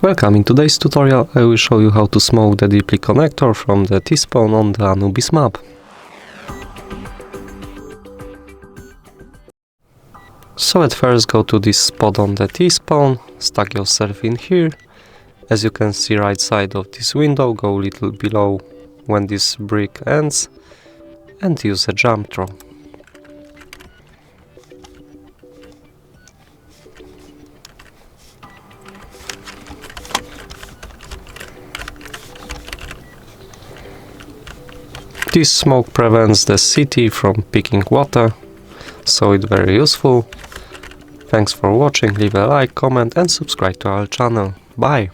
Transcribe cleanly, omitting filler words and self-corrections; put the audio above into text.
Welcome, in today's tutorial I will show you how to smoke the deeply connector from the T-spawn on the Anubis map. So at first go to this spot on the T-spawn, stack yourself in here. As you can see right side of this window, go a little below when this brick ends and use a jump throw. This smoke prevents the city from picking water, so it's very useful. Thanks for watching, leave a like, comment and subscribe to our channel. Bye!